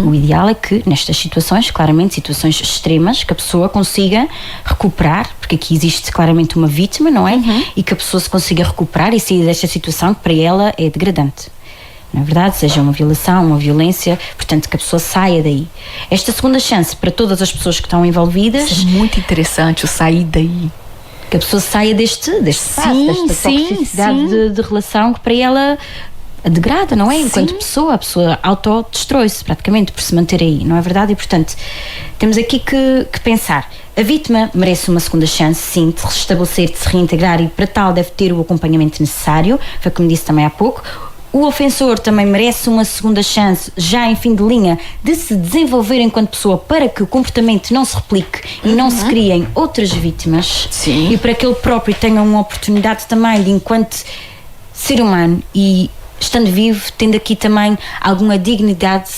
S2: O ideal é que, nestas situações, claramente situações extremas, que a pessoa consiga recuperar, porque aqui existe claramente uma vítima, não é? E que a pessoa se consiga recuperar e sair desta situação que para ela é degradante. Na verdade, seja uma violação, uma violência, portanto que a pessoa saia daí. Esta segunda chance para todas as pessoas que estão envolvidas...
S1: Isso é muito interessante, o sair daí.
S2: Que a pessoa saia desta toxicidade de relação que para ela a degrada, não é? Enquanto pessoa, a pessoa autodestrói-se praticamente por se manter aí, não é verdade? E portanto, temos aqui que pensar. A vítima merece uma segunda chance, sim, de se restabelecer, de se reintegrar, e para tal deve ter o acompanhamento necessário, foi como disse também há pouco. O ofensor também merece uma segunda chance, já em fim de linha, de se desenvolver enquanto pessoa para que o comportamento não se replique e não se criem outras vítimas.
S1: Sim.
S2: E para que ele próprio tenha uma oportunidade também de, enquanto ser humano e estando vivo, tendo aqui também alguma dignidade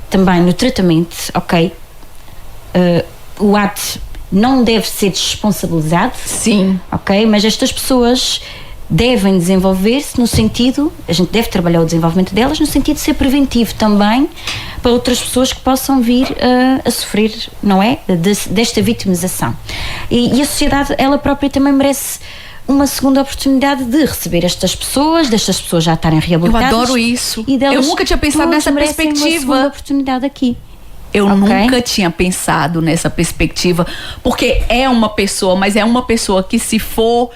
S2: também no tratamento, ok? O ato não deve ser desresponsabilizado.
S1: Sim.
S2: Ok? Mas estas pessoas... devem desenvolver-se no sentido, a gente deve trabalhar o desenvolvimento delas no sentido de ser preventivo também para outras pessoas que possam vir a sofrer, não é? Desta vitimização. E a sociedade, ela própria também merece uma segunda oportunidade de receber destas pessoas já estarem reabilitadas.
S1: Eu adoro isso.
S2: E delas,
S1: eu nunca tinha pensado nessa perspectiva.
S2: Uma segunda oportunidade aqui.
S1: Eu nunca tinha pensado nessa perspectiva, porque é uma pessoa, mas é uma pessoa que se for...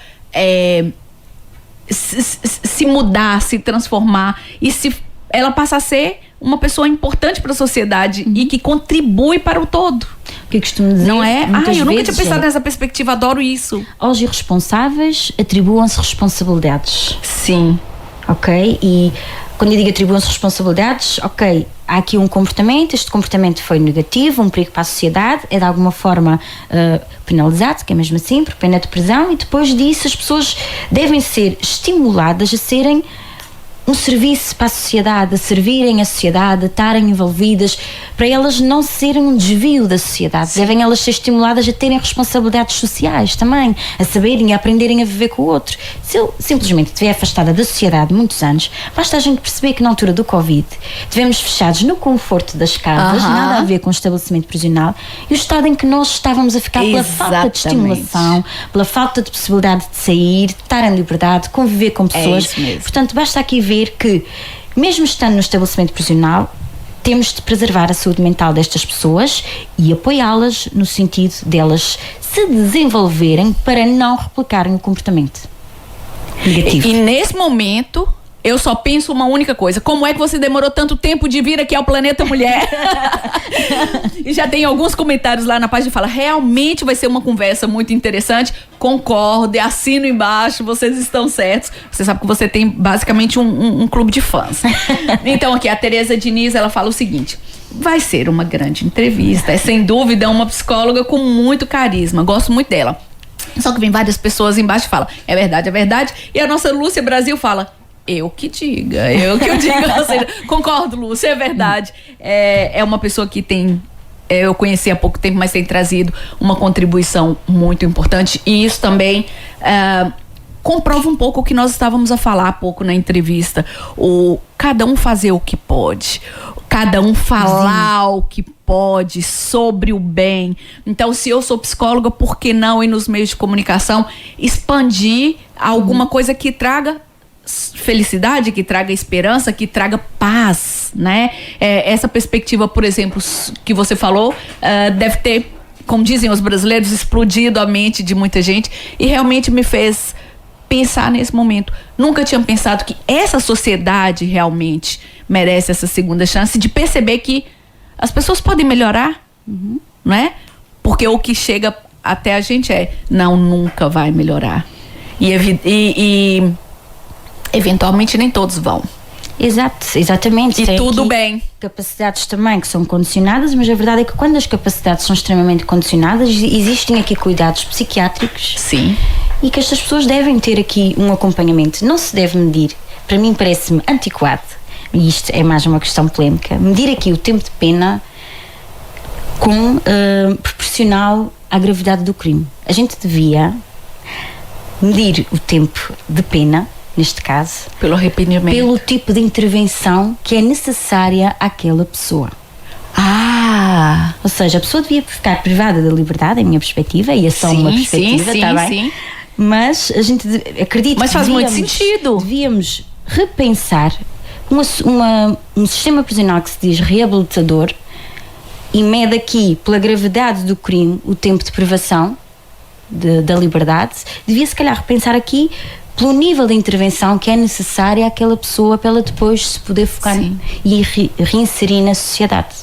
S1: se mudar, se transformar e se ela passa a ser uma pessoa importante para a sociedade e que contribui para o todo.
S2: O que eu costumo dizer,
S1: não é? Eu nunca tinha pensado
S2: é,
S1: nessa perspectiva, adoro isso.
S2: Aos irresponsáveis atribuam-se responsabilidades.
S1: Sim.
S2: Ok? E quando eu digo atribuam-se responsabilidades, ok, há aqui um comportamento, este comportamento foi negativo, um perigo para a sociedade, é de alguma forma penalizado, que é mesmo assim, por pena de prisão, e depois disso as pessoas devem ser estimuladas a serem um serviço para a sociedade, a servirem a sociedade, a estarem envolvidas, para elas não serem um desvio da sociedade. Sim. Devem elas ser estimuladas a terem responsabilidades sociais também, a saberem e a aprenderem a viver com o outro. Se eu simplesmente estiver afastada da sociedade muitos anos, basta a gente perceber que na altura do Covid estivemos fechados no conforto das casas, nada a ver com o estabelecimento prisional, e o estado em que nós estávamos a ficar pela falta de estimulação, pela falta de possibilidade de sair, de estar em liberdade, de conviver com pessoas.
S1: É isso mesmo.
S2: Portanto, basta aqui ver que, mesmo estando no estabelecimento prisional, temos de preservar a saúde mental destas pessoas e apoiá-las no sentido delas se desenvolverem para não replicarem o comportamento negativo.
S1: E nesse momento, eu só penso uma única coisa: como é que você demorou tanto tempo de vir aqui ao Planeta Mulher? E já tem alguns comentários lá na página que fala: realmente vai ser uma conversa muito interessante. Concordo, e assino embaixo, vocês estão certos. Você sabe que você tem basicamente um clube de fãs. Então aqui a Tereza Diniz, ela fala o seguinte: vai ser uma grande entrevista, é sem dúvida uma psicóloga com muito carisma, gosto muito dela. Só que vem várias pessoas embaixo e falam: é verdade, é verdade. E a nossa Lúcia Brasil fala: eu que diga. Ou seja, concordo, Lúcia, é verdade. É uma pessoa que tem... eu conheci há pouco tempo, mas tem trazido uma contribuição muito importante. E isso também comprova um pouco o que nós estávamos a falar há pouco na entrevista. Cada um fazer o que pode. Cada um falar o que pode sobre o bem. Então, se eu sou psicóloga, por que não ir nos meios de comunicação expandir alguma coisa que traga felicidade, que traga esperança, que traga paz, né? Essa perspectiva, por exemplo, que você falou, deve ter, como dizem os brasileiros, explodido a mente de muita gente e realmente me fez pensar nesse momento. Nunca tinha pensado que essa sociedade realmente merece essa segunda chance de perceber que as pessoas podem melhorar, né? Porque o que chega até a gente não, nunca vai melhorar. E eventualmente nem todos vão.
S2: Exatamente.
S1: E
S2: tem
S1: tudo bem.
S2: Capacidades também que são condicionadas, mas a verdade é que quando as capacidades são extremamente condicionadas, existem aqui cuidados psiquiátricos.
S1: Sim.
S2: E que estas pessoas devem ter aqui um acompanhamento. Não se deve medir, para mim parece-me antiquado, e isto é mais uma questão polémica, medir aqui o tempo de pena proporcional à gravidade do crime. A gente devia medir o tempo de pena, neste caso,
S1: pelo arrependimento,
S2: pelo tipo de intervenção que é necessária àquela pessoa. Ou seja, a pessoa devia ficar privada da liberdade, em minha perspectiva, e é só uma perspectiva, está bem?
S1: Sim.
S2: Mas a gente acredita
S1: que faz muito sentido.
S2: Devíamos repensar um sistema prisional que se diz reabilitador e mede aqui, pela gravidade do crime, o tempo de privação da liberdade. Devia se calhar repensar aqui pelo nível de intervenção que é necessária àquela pessoa para ela depois se poder focar e reinserir na sociedade.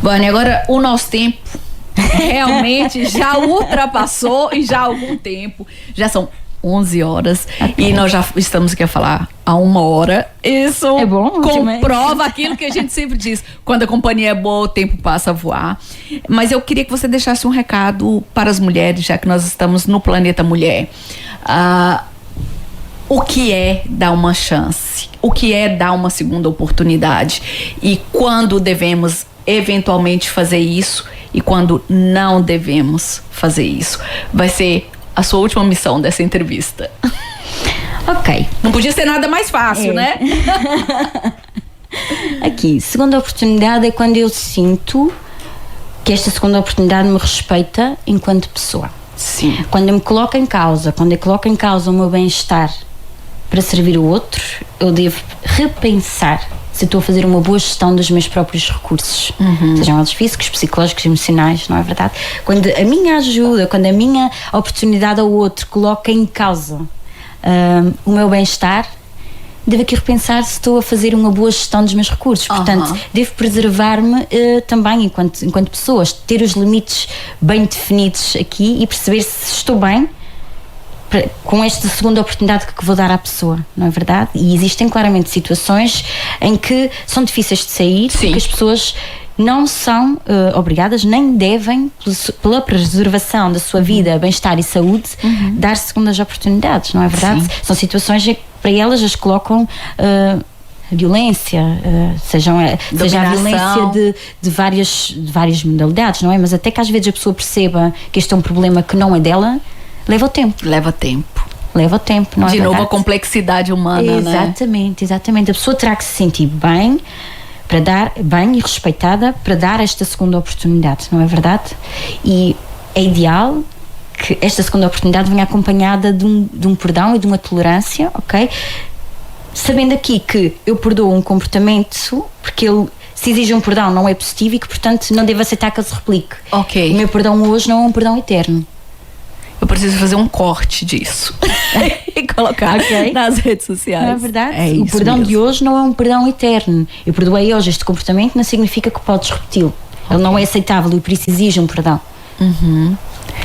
S1: Bom, agora o nosso tempo realmente já ultrapassou e já há algum tempo. Já são 11 horas e nós já estamos aqui a falar há 1 hora. Isso
S2: é bom,
S1: comprova aquilo que a gente sempre diz: quando a companhia é boa, o tempo passa a voar. Mas eu queria que você deixasse um recado para as mulheres, já que nós estamos no Planeta Mulher. O que é dar uma chance? O que é dar uma segunda oportunidade? E quando devemos eventualmente fazer isso e quando não devemos fazer isso? Vai ser a sua última missão dessa entrevista.
S2: Ok.
S1: Não podia ser nada mais fácil, né?
S2: Aqui, segunda oportunidade é quando eu sinto que esta segunda oportunidade me respeita enquanto pessoa.
S1: Sim.
S2: Quando eu me coloco em causa, quando eu coloco em causa o meu bem-estar para servir o outro, eu devo repensar se estou a fazer uma boa gestão dos meus próprios recursos, sejam eles físicos, psicológicos, emocionais, não é verdade? Quando a minha ajuda, quando a minha oportunidade ao outro coloca em causa o meu bem-estar, devo aqui repensar se estou a fazer uma boa gestão dos meus recursos. Portanto, devo preservar-me também enquanto pessoa, ter os limites bem definidos aqui e perceber se estou bem com esta segunda oportunidade que vou dar à pessoa, não é verdade? E existem claramente situações em que são difíceis de sair,
S1: Sim.
S2: porque as pessoas não são obrigadas, nem devem, pela preservação da sua vida, bem-estar e saúde, dar segundas oportunidades, não é verdade?
S1: Sim.
S2: São situações que para elas as colocam violência, seja a violência de várias modalidades, não é? Mas até que às vezes a pessoa perceba que este é um problema que não é dela, leva o tempo.
S1: Leva tempo,
S2: não é?
S1: De novo,
S2: verdade?
S1: a complexidade humana, né?
S2: Exatamente. A pessoa terá que se sentir bem, para dar bem e respeitada, para dar esta segunda oportunidade, não é verdade? E é ideal que esta segunda oportunidade venha acompanhada de um perdão e de uma tolerância, ok? Sabendo aqui que eu perdoo um comportamento porque ele se exige um perdão não é positivo e que, portanto, não devo aceitar que ele se replique.
S1: Ok.
S2: O meu perdão hoje não é um perdão eterno.
S1: Eu preciso fazer um corte disso e colocar nas redes sociais.
S2: Não é verdade?
S1: É
S2: o
S1: isso
S2: perdão
S1: mesmo.
S2: de hoje não é um perdão eterno. Eu perdoei hoje este comportamento, não significa que podes repeti-lo. Ele não é aceitável e por isso exige um perdão.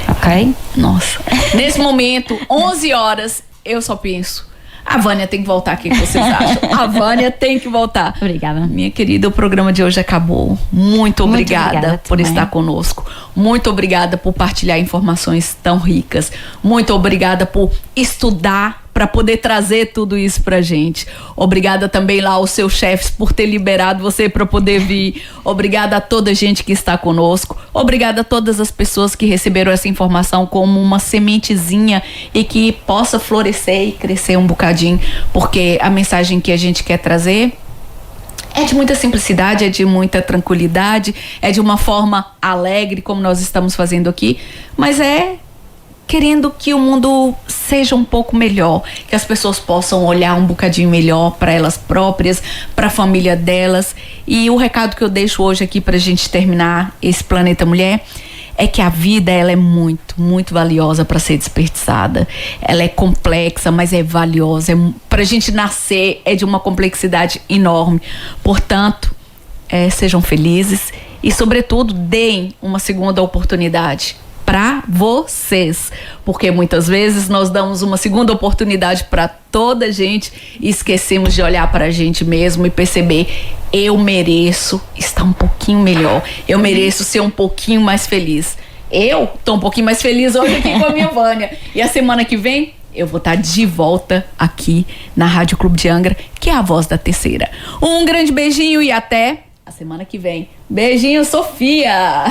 S2: Ok?
S1: Nossa. Nesse momento, 11 horas, eu só penso, a Vânia tem que voltar. O que vocês acham? A Vânia tem que voltar.
S2: Obrigada.
S1: Minha querida, o programa de hoje acabou. Muito obrigada por
S2: também.
S1: estar conosco. Muito obrigada por partilhar informações tão ricas. Muito obrigada por estudar para poder trazer tudo isso pra gente. Obrigada também lá aos seus chefes por ter liberado você para poder vir. Obrigada a toda a gente que está conosco. Obrigada a todas as pessoas que receberam essa informação como uma sementezinha e que possa florescer e crescer um bocadinho, porque a mensagem que a gente quer trazer é de muita simplicidade, é de muita tranquilidade, é de uma forma alegre, como nós estamos fazendo aqui, mas é querendo que o mundo seja um pouco melhor, que as pessoas possam olhar um bocadinho melhor para elas próprias, para a família delas. E o recado que eu deixo hoje aqui para a gente terminar esse Planeta Mulher é que a vida, ela é muito, muito valiosa para ser desperdiçada. Ela é complexa, mas é valiosa. Para a gente nascer é de uma complexidade enorme. Portanto, sejam felizes e, sobretudo, deem uma segunda oportunidade para vocês, porque muitas vezes nós damos uma segunda oportunidade para toda a gente e esquecemos de olhar para a gente mesmo e perceber: eu mereço estar um pouquinho melhor, eu mereço ser um pouquinho mais feliz. Eu tô um pouquinho mais feliz hoje aqui com a minha Vânia, e a semana que vem eu vou estar de volta aqui na Rádio Clube de Angra, que é a voz da terceira. Um grande beijinho e até a semana que vem. Beijinho, Sofia!